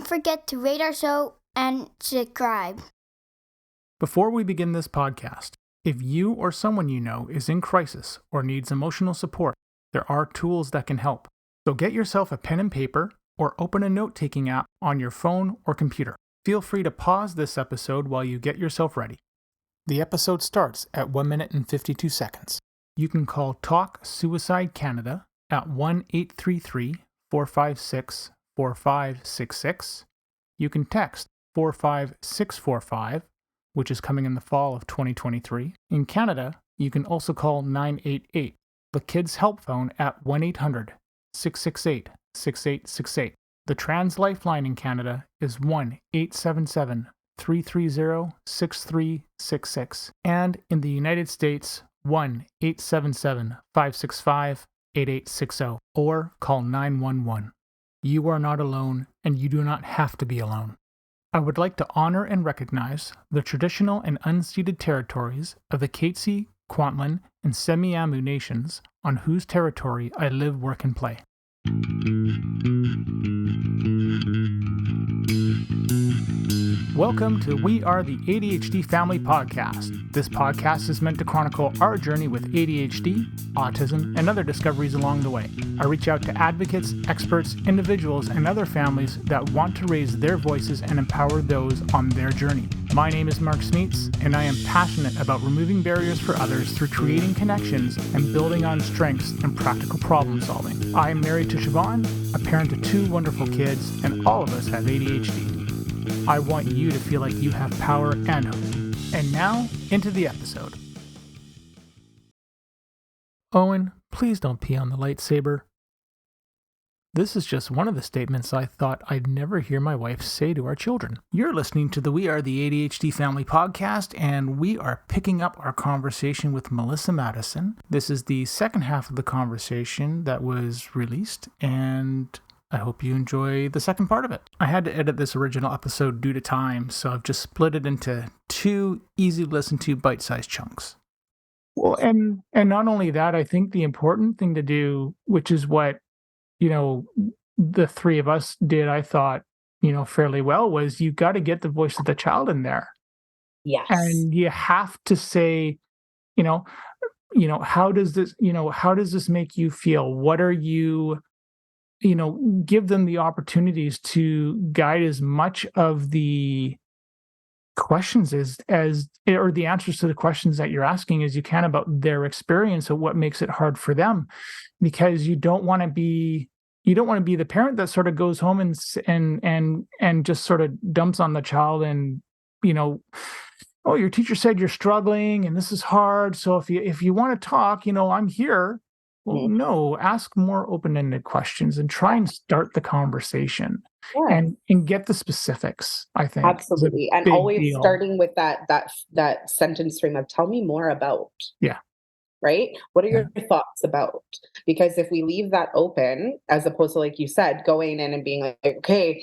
forget to rate our show and subscribe. Before we begin this podcast, if you or someone you know is in crisis or needs emotional support, there are tools that can help. So get yourself a pen and paper or open a note-taking app on your phone or computer. Feel free to pause this episode while you get yourself ready. The episode starts at 1 minute and 52 seconds. You can call Talk Suicide Canada at 1-833-456-4566. You can text 45645, which is coming in the fall of 2023. In Canada, you can also call 988, the Kids Help Phone at 1-800-668-6868. The Trans Lifeline in Canada is 1-877-330-6366. And in the United States, 1-877-565-8860, or call 911. You are not alone, and you do not have to be alone. I would like to honor and recognize the traditional and unceded territories of the Katzie, Kwantlen, and Semiahmoo nations on whose territory I live, work, and play. Welcome to We Are the ADHD Family podcast. This podcast is meant to chronicle our journey with ADHD, autism, and other discoveries along the way. I reach out to advocates, experts, individuals, and other families that want to raise their voices and empower those on their journey. My name is Mark Smeets, and I am passionate about removing barriers for others through creating connections and building on strengths and practical problem solving. I am married to Siobhan, a parent of 2 wonderful kids, and all of us have ADHD. I want you to feel like you have power and hope. And now, into the episode. Owen, please don't pee on the lightsaber. This is just one of the statements I thought I'd never hear my wife say to our children. You're listening to the We Are the ADHD Family podcast, and we are picking up our conversation with Melissa Madison. This is the second half of the conversation that was released, and I hope you enjoy the second part of it. I had to edit this original episode due to time, so I've just split it into 2 easy to listen to bite-sized chunks. Well, and not only that, I think the important thing to do, which is what, the 3 of us did, I thought, fairly well, was you got to get the voice of the child in there. Yes. And you have to say, how does this make you feel? What are you, give them the opportunities to guide as much of the questions or the answers to the questions that you're asking as you can about their experience of what makes it hard for them, because you don't want to be the parent that sort of goes home and just sort of dumps on the child and, oh, your teacher said you're struggling and this is hard, so if you want to talk, I'm here. Well, no, ask more open-ended questions and try and start the conversation and get the specifics, I think. Absolutely. And always starting with that sentence stream of tell me more about. Yeah. Right? What are your thoughts about? Because if we leave that open, as opposed to, like you said, going in and being like, okay,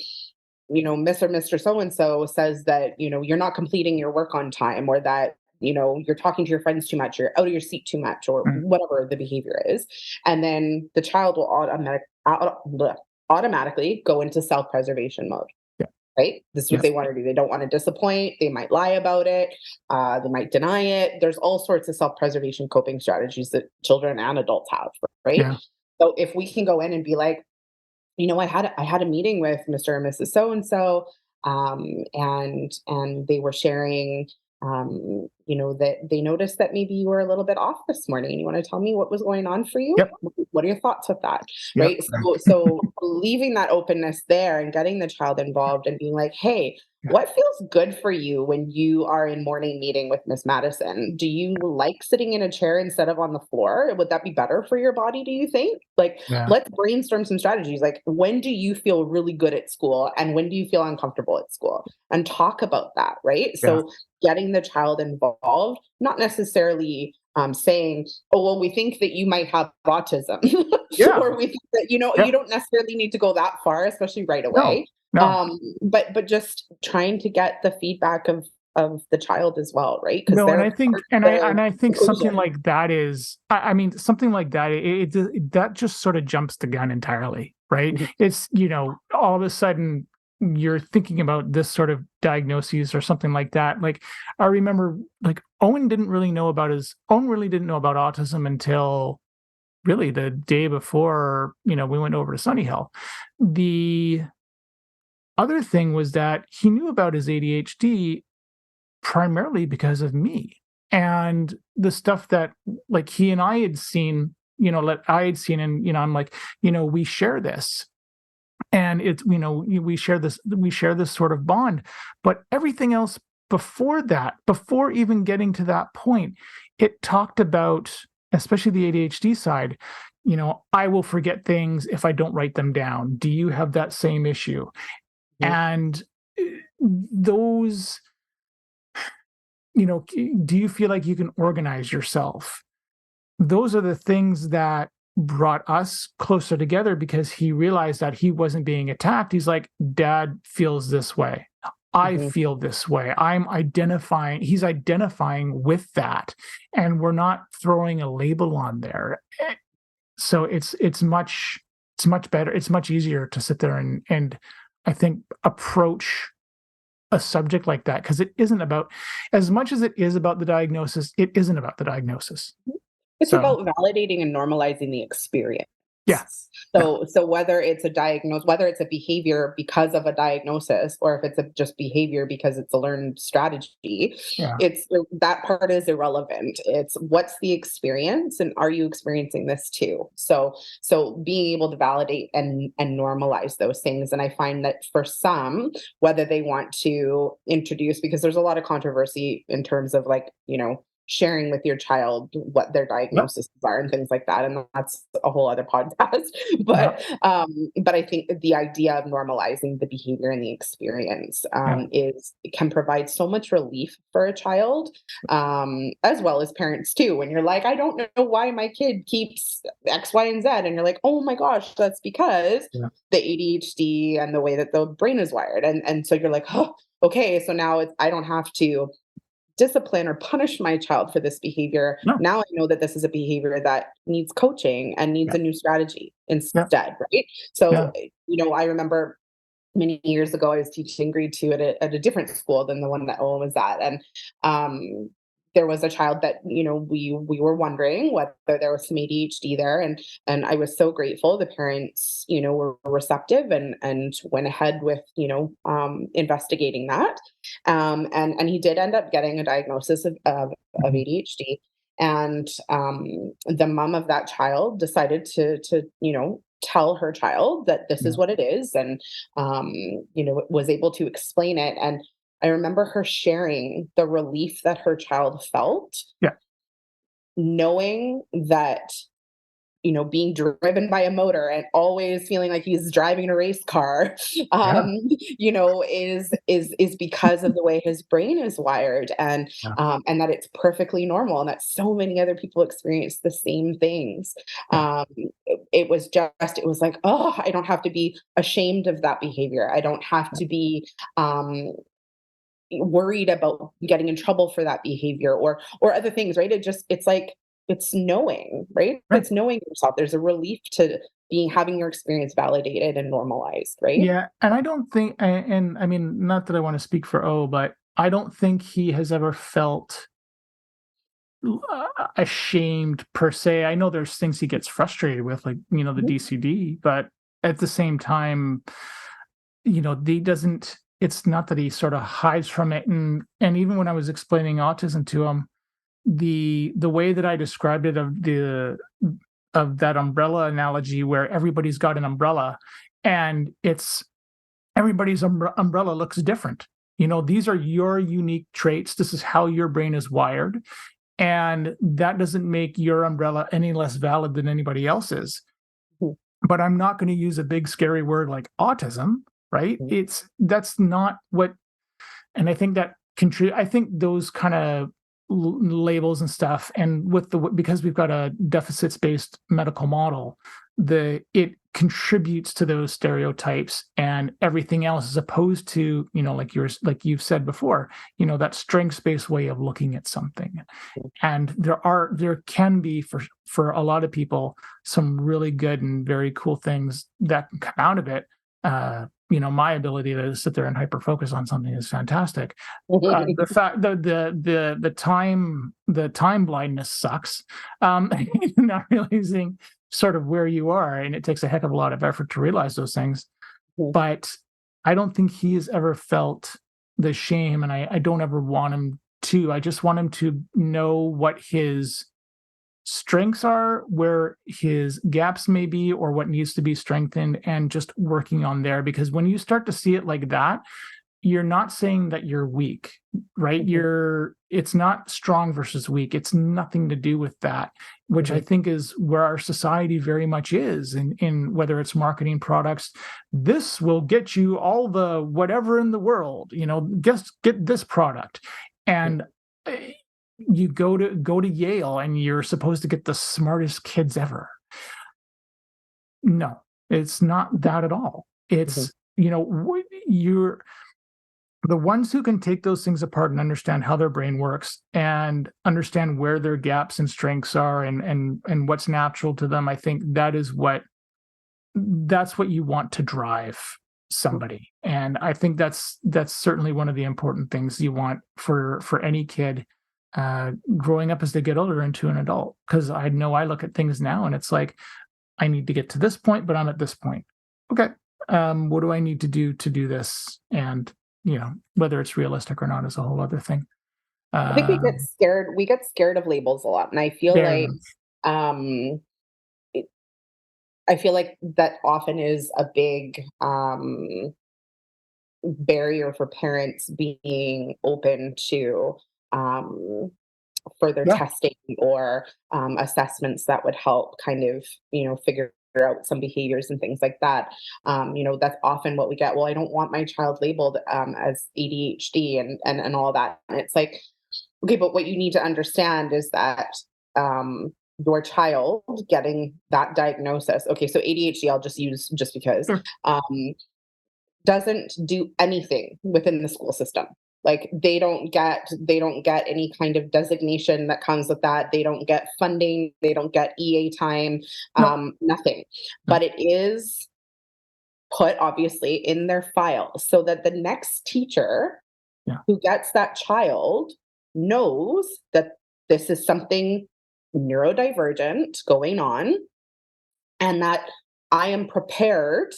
Mr. So-and-so says that, you're not completing your work on time, or that, you're talking to your friends too much, you're out of your seat too much, or whatever the behavior is. And then the child will automatically go into self-preservation mode. Yeah. Right? This is what they want to do. They don't want to disappoint. They might lie about it. They might deny it. There's all sorts of self-preservation coping strategies that children and adults have, right? Yeah. So if we can go in and be like, I had a meeting with Mr. and Mrs. So-and-so, and they were sharing, that they noticed that maybe you were a little bit off this morning. You want to tell me what was going on for you? Yep. What are your thoughts with that? Yep. Right. So leaving that openness there and getting the child involved and being like, hey, what feels good for you when you are in morning meeting with Miss Madison? Do you like sitting in a chair instead of on the floor? Would that be better for your body, do you think? Let's brainstorm some strategies. Like, when do you feel really good at school and when do you feel uncomfortable at school? And talk about that, right? Yeah. So getting the child involved, not necessarily saying, oh, well, we think that you might have autism. Or we think that, you don't necessarily need to go that far, especially right away. No. But just trying to get the feedback of the child as well, right? No, and I think something like that is, something like that, that just sort of jumps the gun entirely, right? Mm-hmm. It's, all of a sudden, you're thinking about this sort of diagnoses or something like that. Like, I remember, like, Owen really didn't know about autism until really the day before, we went over to Sunny Hill. The other thing was that he knew about his ADHD primarily because of me and the stuff that, like, he and I had seen, and, I'm like, we share this. And it's, we share this sort of bond. But everything else before that, before even getting to that point, it talked about, especially the ADHD side, I will forget things if I don't write them down. Do you have that same issue? Mhm. And those, do you feel like you can organize yourself? Those are the things that brought us closer together, because he realized that he wasn't being attacked. He's like, Dad feels this way. I Mhm. feel this way. He's identifying with that. And we're not throwing a label on there. So it's much better. It's much easier to sit there and I think approach a subject like that, because it isn't about, as much as it is about the diagnosis, it isn't about the diagnosis. It's So about validating and normalizing the experience. yeah. Yeah. So whether it's whether it's a behavior because of a diagnosis, or if it's just behavior because it's a learned strategy, Yeah. it's that part is irrelevant. It's what's the experience, and are you experiencing this too? So being able to validate and normalize those things. And I find that for some, whether they want to introduce, because there's a lot of controversy in terms of, like, sharing with your child what their Yep. diagnoses are and things like that, and that's a whole other podcast. Yep. But I think the idea of normalizing the behavior and the experience Yeah. can provide so much relief for a child, as well as parents too. When you're like, I don't know why my kid keeps X, Y, and Z, and you're like, oh my gosh, that's because Yeah. the ADHD and the way that the brain is wired, and so you're like, oh, okay, so now I don't have to discipline or punish my child for this behavior. No. Now I know that this is a behavior that needs coaching and needs Yeah. a new strategy Yeah. instead, right? So, Yeah. I remember many years ago, I was teaching grade 2 at a different school than the one that Owen was at. And there was a child that, we were wondering whether there was some ADHD there. And I was so grateful. The parents, were receptive and went ahead with, investigating that. And he did end up getting a diagnosis of Mhm. ADHD. And the mom of that child decided to tell her child that this is Yeah. what it is, and was able to explain it. And I remember her sharing the relief that her child felt, Yeah. knowing that, being driven by a motor and always feeling like he's driving a race car, Yeah. is because of the way his brain is wired, Yeah. and that it's perfectly normal, and that so many other people experience the same things. Yeah. It was like, oh, I don't have to be ashamed of that behavior. I don't have to be worried about getting in trouble for that behavior, or other things, right? It's like, it's knowing, right? Right. It's knowing yourself. There's a relief to having your experience validated and normalized, right? Yeah. And I don't think, and I mean, not that I want to speak for O, but I don't think he has ever felt ashamed per se. I know there's things he gets frustrated with, like, the Mhm. DCD, but at the same time, he doesn't, it's not that he sort of hides from it. And even when I was explaining autism to him, the way that I described it, of that umbrella analogy, where everybody's got an umbrella, and it's everybody's umbrella looks different. These are your unique traits. This is how your brain is wired. And that doesn't make your umbrella any less valid than anybody else's. Mhm. But I'm not going to use a big scary word like autism, right? Mhm. That's not what, and I think that I think those kind of labels and stuff, and because we've got a deficits based medical model, it contributes to those stereotypes and everything else, as opposed to, like you've said before, that strengths based way of looking at something. And there can be, for a lot of people, some really good and very cool things that can come out of it. my ability to sit there and hyper focus on something is fantastic. The fact the time blindness sucks. Not realizing sort of where you are, and it takes a heck of a lot of effort to realize those things. But I don't think he has ever felt the shame, and I don't ever want him to. I just want him to know what his strengths are, where his gaps may be, or what needs to be strengthened, and just working on there. Because when you start to see it like that, you're not saying that you're weak, right? It's not strong versus weak. It's nothing to do with that, which I think is where our society very much is in whether it's marketing products. This will get you all the whatever in the world, just get this product. And you go to Yale and you're supposed to get the smartest kids ever. No, it's not that at all. It's, you're the ones who can take those things apart and understand how their brain works and understand where their gaps and strengths are and what's natural to them. I think that's what you want to drive somebody. And I think that's certainly one of the important things you want for any kid growing up as they get older into an adult. Because I know I look at things now and it's like, I need to get to this point, but I'm at this point. Okay. What do I need to do this? And whether it's realistic or not is a whole other thing. I think we get scared. We get scared of labels a lot, and I feel like that often is a big barrier for parents being open to further testing or assessments that would help kind of figure out some behaviors and things like that. That's often what we get. Well, I don't want my child labeled as ADHD and all that. And it's like, okay, but what you need to understand is that your child getting that diagnosis, okay, so ADHD, I'll just use just because, doesn't do anything within the school system. Like they don't get any kind of designation that comes with that. They don't get funding. They don't get EA time, nothing. But it is put obviously in their file so that the next teacher who gets that child knows that this is something neurodivergent going on and that I am prepared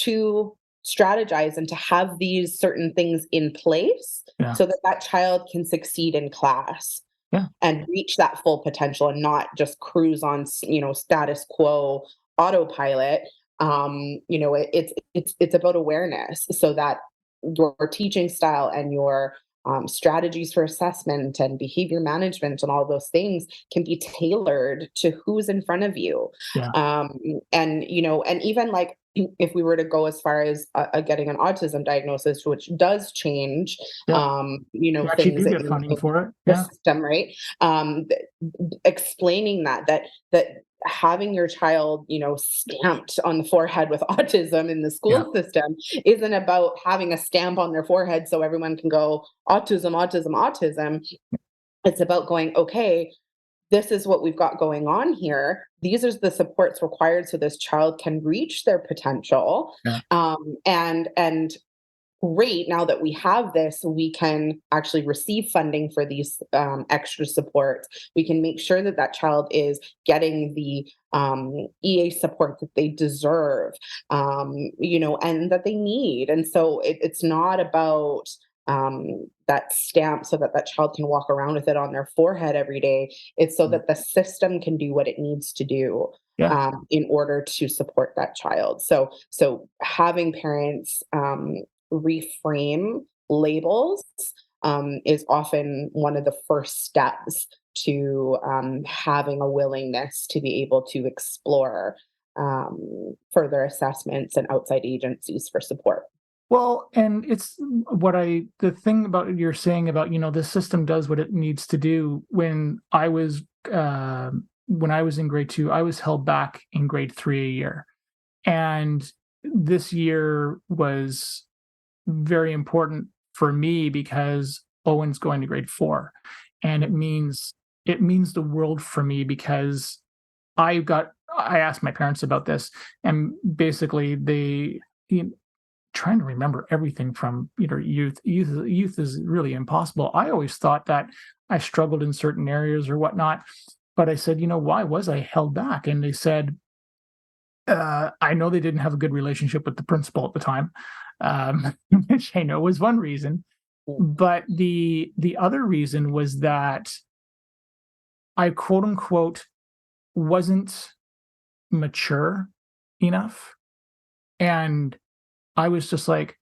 to strategize and to have these certain things in place so that child can succeed in class and reach that full potential and not just cruise on, status quo autopilot. It's about awareness so that your teaching style and your strategies for assessment and behavior management and all those things can be tailored to who's in front of you. And even like, if we were to go as far as getting an autism diagnosis, which does change, you actually things do get funding for it. The system, right? Explaining that having your child, stamped on the forehead with autism in the school system isn't about having a stamp on their forehead so everyone can go autism, autism, autism. It's about going, okay, this is what we've got going on here. These are the supports required so this child can reach their potential. And great, now that we have this, we can actually receive funding for these extra supports. We can make sure that that child is getting the EA support that they deserve, and that they need. And so it's not about that stamp so that child can walk around with it on their forehead every day. It's so that the system can do what it needs to do in order to support that child. So having parents reframe labels is often one of the first steps to having a willingness to be able to explore further assessments and outside agencies for support. Well, and it's the thing about you're saying about, the system does what it needs to do. When I was in grade 2, I was held back in grade 3 a year. And this year was very important for me because Owen's going to grade 4. And it means the world for me because I asked my parents about this, and basically trying to remember everything from youth. Youth is really impossible. I always thought that I struggled in certain areas or whatnot, but I said, why was I held back? And they said, I know they didn't have a good relationship with the principal at the time, which I know was one reason. But the other reason was that I, quote unquote, wasn't mature enough. And I was just like,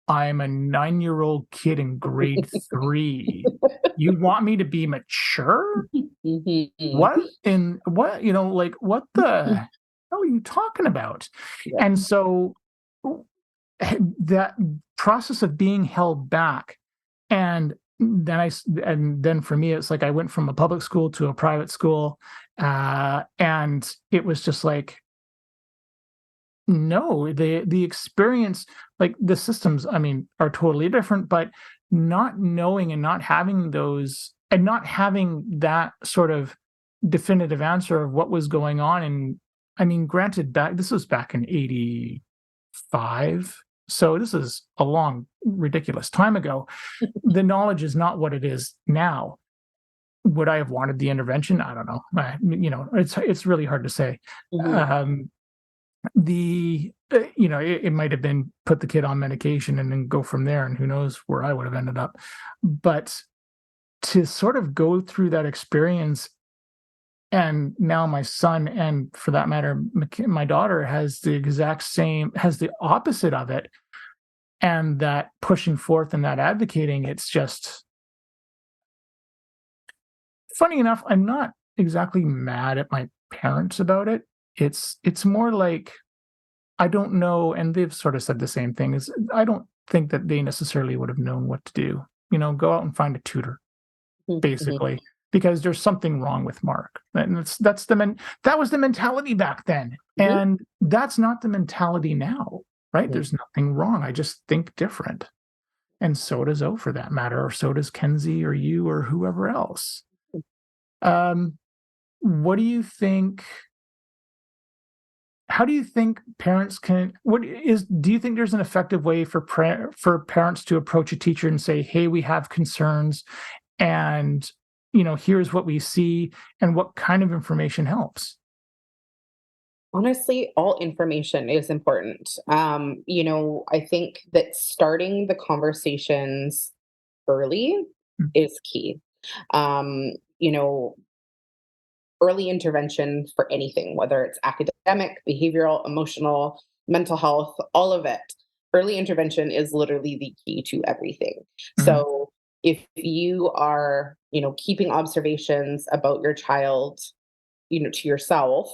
I'm a 9-year-old kid in grade 3. You want me to be mature? What the hell are you talking about? Yeah. And so that process of being held back, and then for me, it's like I went from a public school to a private school, and it was just like, no, the experience, like the systems, I mean, are totally different, but not knowing and not having those, and not having that sort of definitive answer of what was going on. And I mean, granted, this was back in 85. So this is a long, ridiculous time ago. The knowledge is not what it is now. Would I have wanted the intervention? I don't know. It's really hard to say. It might have been put the kid on medication and then go from there, and who knows where I would have ended up. But to sort of go through that experience, and now my son, and for that matter, my daughter, has the opposite of it, and that pushing forth and that advocating, it's just funny enough, I'm not exactly mad at my parents about it. It's more like, I don't know, and they've sort of said the same thing, is I don't think that they necessarily would have known what to do. Go out and find a tutor, basically, because there's something wrong with Mark. And that was the mentality back then. And that's not the mentality now, right? There's nothing wrong. I just think different. And so does O, for that matter, or so does Kenzie or you or whoever else. What do you think? How do you think parents can? Do you think there's an effective way for parents to approach a teacher and say, "Hey, we have concerns, and here's what we see, and what kind of information helps"? Honestly, all information is important. I think that starting the conversations early is key. Um, you know, Early intervention for anything, whether it's academic, behavioral, emotional, mental health, all of it. Early intervention is literally the key to everything. So if you are, keeping observations about your child, to yourself,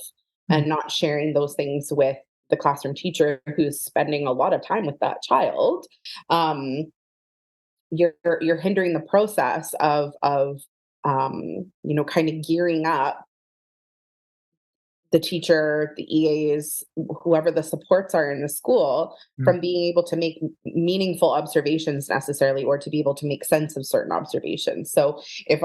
and not sharing those things with the classroom teacher who's spending a lot of time with that child, you're hindering the process of kind of gearing up the teacher, the EAs, whoever the supports are in the school, from being able to make meaningful observations necessarily, or to be able to make sense of certain observations. So if,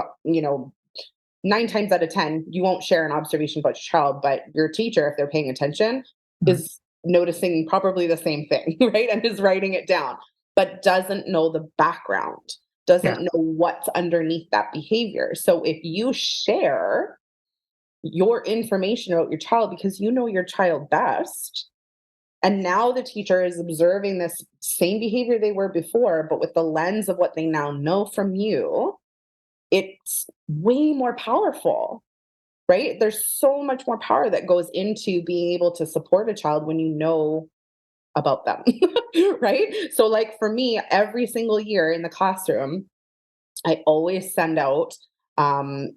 9 times out of 10, you won't share an observation about your child, but your teacher, if they're paying attention, is noticing probably the same thing, right? And is writing it down, but doesn't know the background, doesn't know what's underneath that behavior. So if you share your information about your child, because you know your child best, and now the teacher is observing this same behavior they were before, but with the lens of what they now know from you, it's way more powerful, right? There's so much more power that goes into being able to support a child when you know about them, right? So like for me, every single year in the classroom, I always send out, the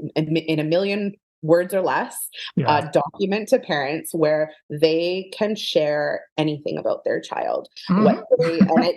in a million words or less, document to parents where they can share anything about their child. I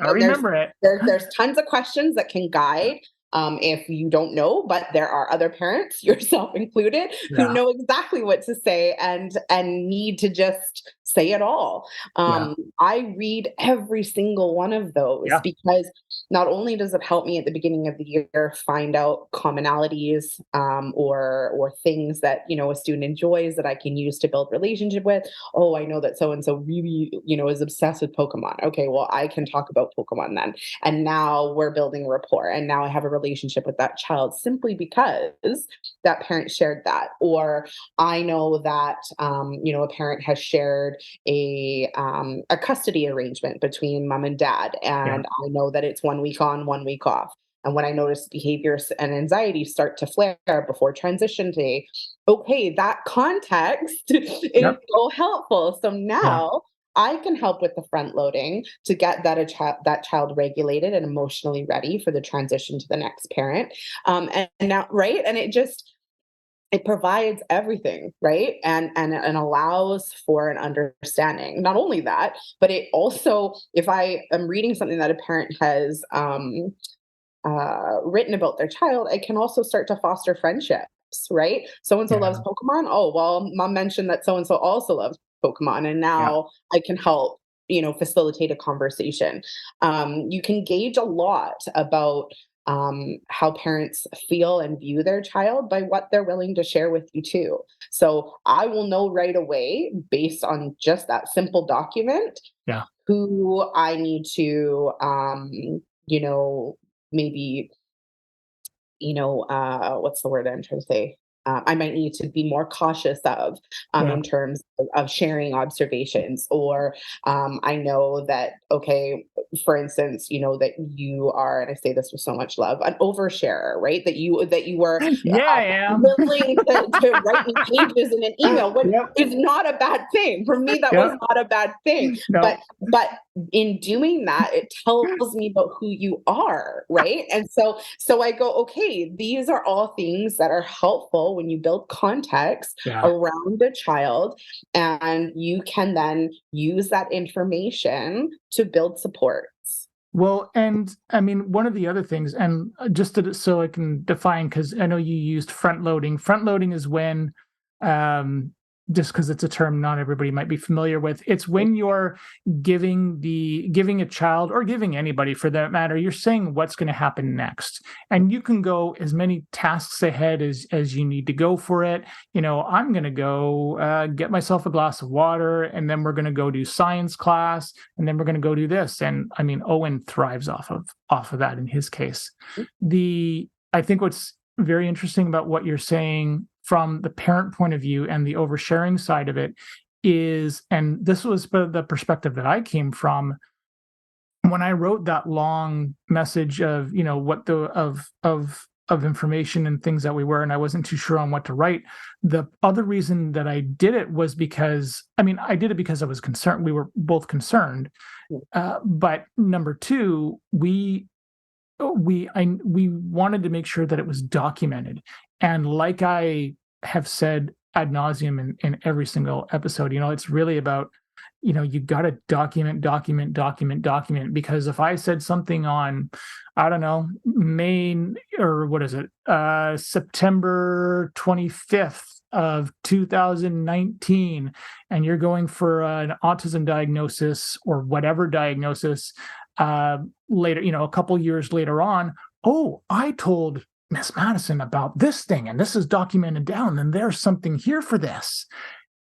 remember it. There's tons of questions that can guide. If you don't know, but there are other parents, yourself included, who know exactly what to say and need to just say it all. I read every single one of those because not only does it help me at the beginning of the year find out commonalities or things that, a student enjoys that I can use to build relationship with. Oh, I know that so-and-so really, is obsessed with Pokemon. Okay, well, I can talk about Pokemon then. And now we're building rapport. And now I have a relationship with that child simply because that parent shared that. Or I know that, a parent has shared a custody arrangement between mom and dad. And I know that it's 1 week on, 1 week off. And when I notice behaviors and anxiety start to flare before transition day, okay, that context is so helpful. So now I can help with the front loading to get that child regulated and emotionally ready for the transition to the next parent. And now, right? And it provides everything, right? And allows for an understanding. Not only that, but it also, if I am reading something that a parent has written about their child, I can also start to foster friendships, right? So-and-so loves Pokemon. Oh, well, mom mentioned that so-and-so also loves Pokemon. And now I can help, facilitate a conversation. You can gauge a lot about how parents feel and view their child by what they're willing to share with you too. So I will know right away, based on just that simple document, who I need to, maybe, what's the word I'm trying to say? I might need to be more cautious of in terms of sharing observations. Or I know that, okay, for instance, that you are, and I say this with so much love, an oversharer, right? That you were willing to write me pages in an email, which is not a bad thing. For me, that was not a bad thing. But in doing that, it tells me about who you are, right? And so I go, okay, these are all things that are helpful when you build context around a child, and you can then use that information to build supports. Well, and I mean, one of the other things, and so I can define, because I know you used front loading. Front loading is when, just because it's a term not everybody might be familiar with, it's when you're giving a child, or giving anybody for that matter, you're saying what's going to happen next. And you can go as many tasks ahead as you need to go for it. I'm going to go get myself a glass of water, and then we're going to go do science class, and then we're going to go do this. And I mean, Owen thrives off of that in his case. I think what's very interesting about what you're saying from the parent point of view and the oversharing side of it is, and this was the perspective that I came from when I wrote that long message of, what of information and things that we were, and I wasn't too sure on what to write. The other reason that I did it was because, I did it because I was concerned. We were both concerned. But number two, we wanted to make sure that it was documented. And like I have said ad nauseum in every single episode, it's really about, you got to document, because if I said something on, I don't know, September 25th of 2019, and you're going for an autism diagnosis or whatever diagnosis, later, a couple years later on, oh, I told Miss Madison about this thing, and this is documented down, and there's something here for this.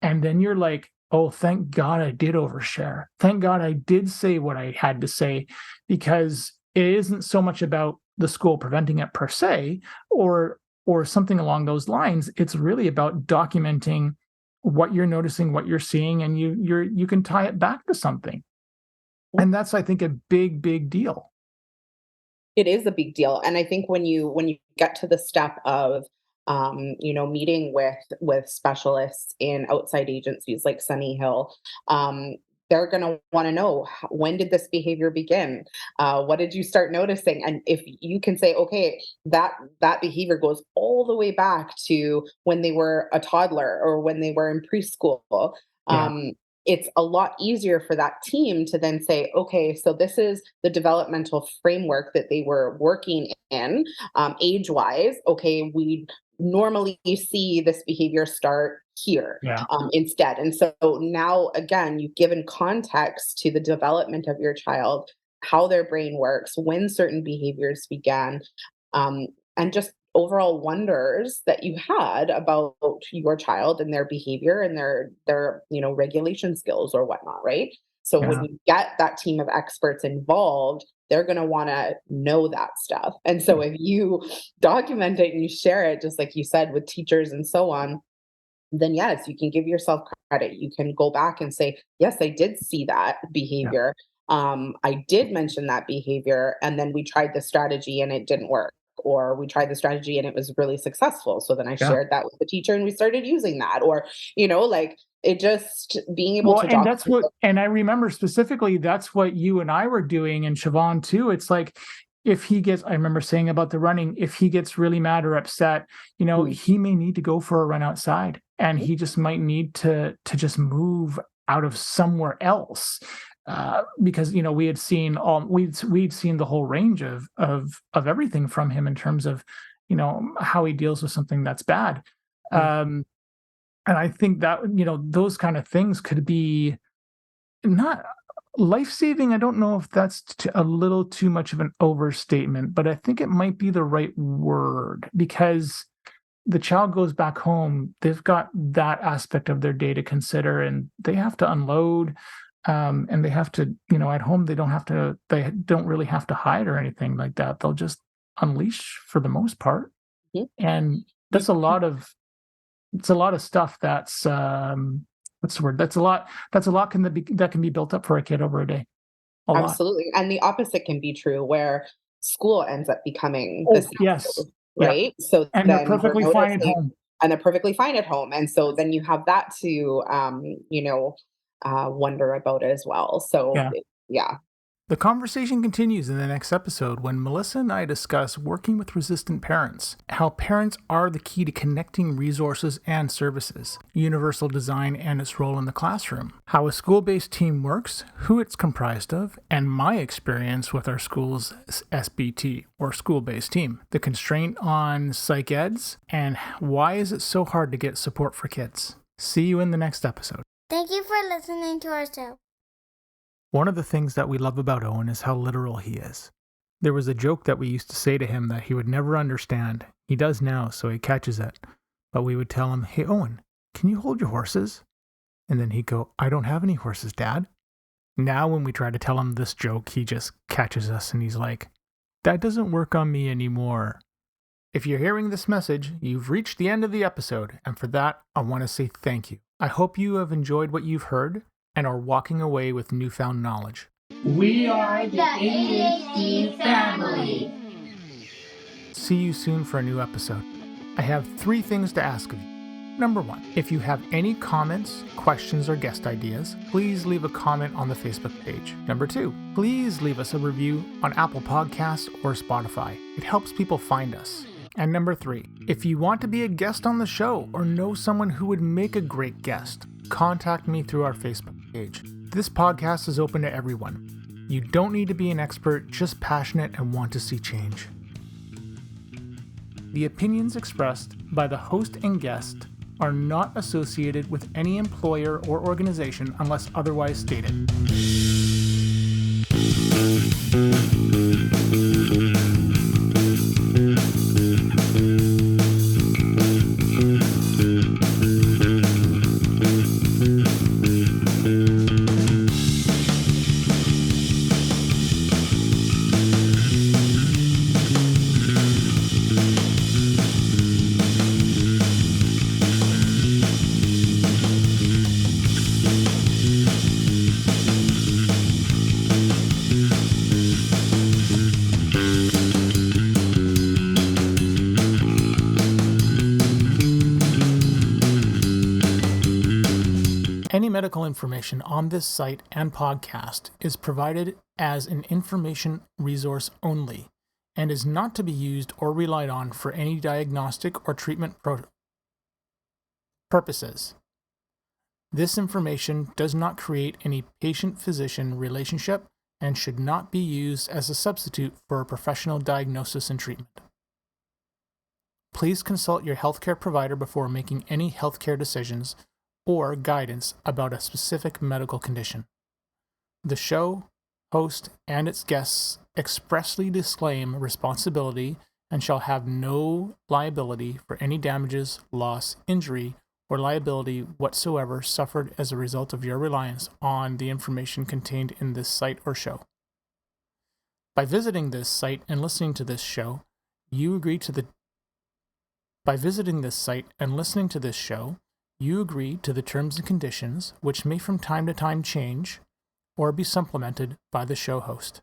And then you're like, oh, thank God I did overshare. Thank God I did say what I had to say, because it isn't so much about the school preventing it per se, or something along those lines. It's really about documenting what you're noticing, what you're seeing, and you can tie it back to something. And that's, I think, a big, big deal. It is a big deal. And I think when you get to the step of, meeting with specialists in outside agencies like Sunny Hill, they're going to want to know, when did this behavior begin? What did you start noticing? And if you can say, okay, that behavior goes all the way back to when they were a toddler or when they were in preschool, it's a lot easier for that team to then say, okay, so this is the developmental framework that they were working in, age-wise. Okay, we normally see this behavior start here Yeah. instead. And so now, again, you've given context to the development of your child, how their brain works, when certain behaviors began, and just overall wonders that you had about your child and their behavior and their regulation skills or whatnot, right? So when Yeah. you get that team of experts involved, they're going to want to know that stuff. And so if you document it and you share it, just like you said, with teachers and so on, then yes, you can give yourself credit. You can go back and say, yes, I did see that behavior. I did mention that behavior, and then we tried the strategy and it didn't work. Or we tried the strategy and it was really successful. So then I Yeah. shared that with the teacher and we started using that. Or, like it just being able Well, to and document. and I remember specifically, that's what you and I were doing, and Siobhan too. It's like, if he gets, I remember saying about the running, if he gets really mad or upset, he may need to go for a run outside, and he just might need to just move out of somewhere else. Because we had seen we'd seen the whole range of everything from him in terms of how he deals with something that's bad. And I think that those kind of things could be not life-saving. I don't know if that's a little too much of an overstatement, but I think it might be the right word, because the child goes back home, they've got that aspect of their day to consider, and they have to unload. And they have to, at home, they don't really have to hide or anything like that. They'll just unleash for the most part. And that's a lot of stuff that's, what's the word? That's a lot that can be built up for a kid over a day. A lot. Absolutely. And the opposite can be true, where school ends up becoming the same, Yes. right? Yeah. So And they're perfectly fine at home. And they're perfectly fine at home. And so then you have that to, wonder about as well. So, yeah. The conversation continues in the next episode when Melissa and I discuss working with resistant parents, how parents are the key to connecting resources and services, universal design and its role in the classroom, how a school-based team works, who it's comprised of, and my experience with our school's SBT, or school-based team, the constraint on psych eds, and why is it so hard to get support for kids. See you in the next episode. Thank you for listening to our show. One of the things that we love about Owen is how literal he is. There was a joke that we used to say to him that he would never understand. He does now, so he catches it. But we would tell him, "Hey, Owen, can you hold your horses?" And then he'd go, "I don't have any horses, Dad." Now when we try to tell him this joke, he just catches us and he's like, "That doesn't work on me anymore." If you're hearing this message, you've reached the end of the episode, and for that, I want to say thank you. I hope you have enjoyed what you've heard and are walking away with newfound knowledge. We are the ADHD Family. See you soon for a new episode. I have 3 things to ask of you. Number 1, if you have any comments, questions, or guest ideas, please leave a comment on the Facebook page. Number 2, please leave us a review on Apple Podcasts or Spotify. It helps people find us. And number 3, if you want to be a guest on the show or know someone who would make a great guest, contact me through our Facebook page. This podcast is open to everyone. You don't need to be an expert, just passionate and want to see change. The opinions expressed by the host and guest are not associated with any employer or organization unless otherwise stated. Any medical information on this site and podcast is provided as an information resource only and is not to be used or relied on for any diagnostic or treatment purposes. This information does not create any patient-physician relationship and should not be used as a substitute for a professional diagnosis and treatment. Please consult your healthcare provider before making any healthcare decisions or guidance about a specific medical condition. The show, host, and its guests expressly disclaim responsibility and shall have no liability for any damages, loss, injury, or liability whatsoever suffered as a result of your reliance on the information contained in this site or show. By visiting this site and listening to this show, you agree to the terms and conditions, which may from time to time change or be supplemented by the show host.